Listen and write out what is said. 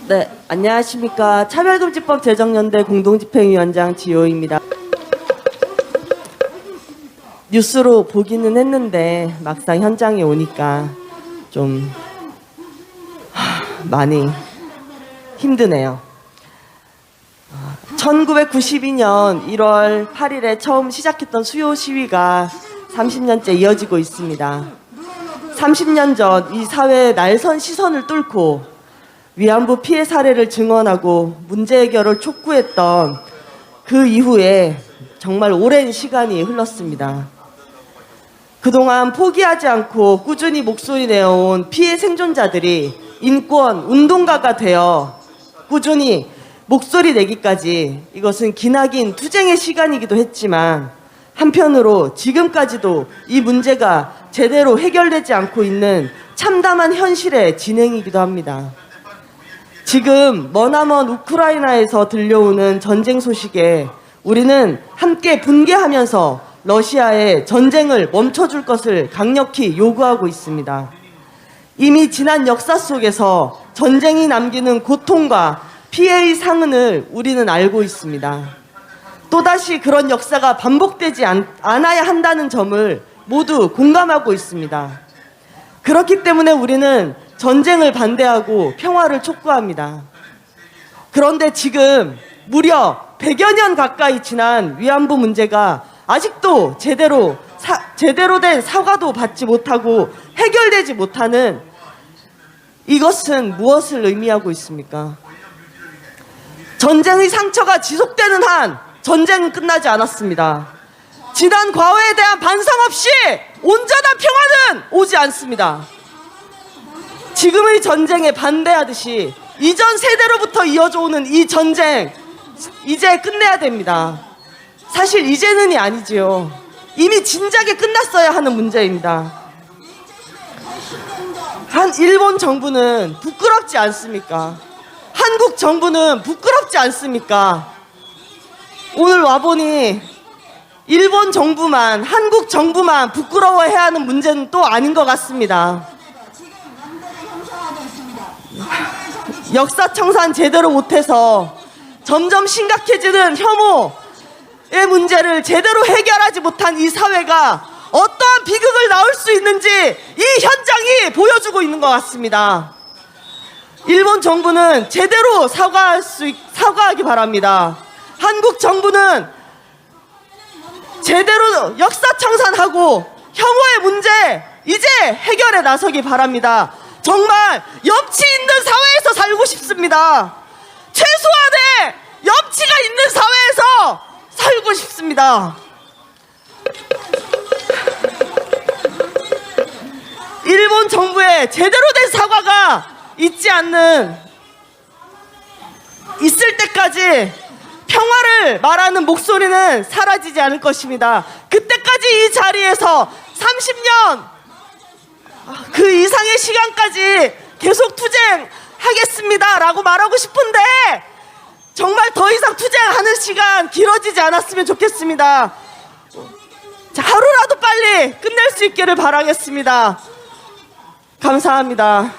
네, 안녕하십니까. 차별금지법 제정연대 공동집행위원장 지효입니다. 뉴스로 보기는 했는데 막상 현장에 오니까 좀 많이 힘드네요. 1992년 1월 8일에 처음 시작했던 수요 시위가 30년째 이어지고 있습니다. 30년 전 이 사회의 날선 시선을 뚫고 위안부 피해 사례를 증언하고 문제 해결을 촉구했던 그 이후에 정말 오랜 시간이 흘렀습니다. 그동안 포기하지 않고 꾸준히 목소리 내어온 피해 생존자들이 인권 운동가가 되어 꾸준히 목소리 내기까지, 이것은 기나긴 투쟁의 시간이기도 했지만 한편으로 지금까지도 이 문제가 제대로 해결되지 않고 있는 참담한 현실의 진행이기도 합니다. 지금 머나먼 우크라이나에서 들려오는 전쟁 소식에 우리는 함께 분개하면서 러시아의 전쟁을 멈춰줄 것을 강력히 요구하고 있습니다. 이미 지난 역사 속에서 전쟁이 남기는 고통과 피해의 상흔을 우리는 알고 있습니다. 또다시 그런 역사가 반복되지 않아야 한다는 점을 모두 공감하고 있습니다. 그렇기 때문에 우리는 전쟁을 반대하고 평화를 촉구합니다. 그런데 지금 무려 100여 년 가까이 지난 위안부 문제가 아직도 제대로 된 사과도 받지 못하고 해결되지 못하는, 이것은 무엇을 의미하고 있습니까? 전쟁의 상처가 지속되는 한 전쟁은 끝나지 않았습니다. 지난 과거에 대한 반성 없이 온전한 평화는 오지 않습니다. 지금의 전쟁에 반대하듯이 이전 세대로부터 이어져 오는 이 전쟁, 이제 끝내야 됩니다. 사실 이제는이 아니지요. 이미 진작에 끝났어야 하는 문제입니다. 일본 정부는 부끄럽지 않습니까? 한국 정부는 부끄럽지 않습니까? 오늘 와보니 일본 정부만, 한국 정부만 부끄러워해야 하는 문제는 또 아닌 것 같습니다. 역사청산 제대로 못해서 점점 심각해지는 혐오의 문제를 제대로 해결하지 못한 이 사회가 어떠한 비극을 낳을 수 있는지 이 현장이 보여주고 있는 것 같습니다. 일본 정부는 제대로 사과하기 바랍니다. 한국 정부는 제대로 역사청산하고 혐오의 문제 이제 해결에 나서기 바랍니다. 정말 염치 있는 사회에서 살고 싶습니다. 최소한의 염치가 있는 사회에서 살고 싶습니다. 일본 정부의 제대로 된 사과가 있을 때까지 평화를 말하는 목소리는 사라지지 않을 것입니다. 그때까지 이 자리에서 30년 그 이상의 시간까지 계속 투쟁하겠습니다 라고 말하고 싶은데, 정말 더 이상 투쟁하는 시간 길어지지 않았으면 좋겠습니다. 자, 하루라도 빨리 끝낼 수 있기를 바라겠습니다. 감사합니다.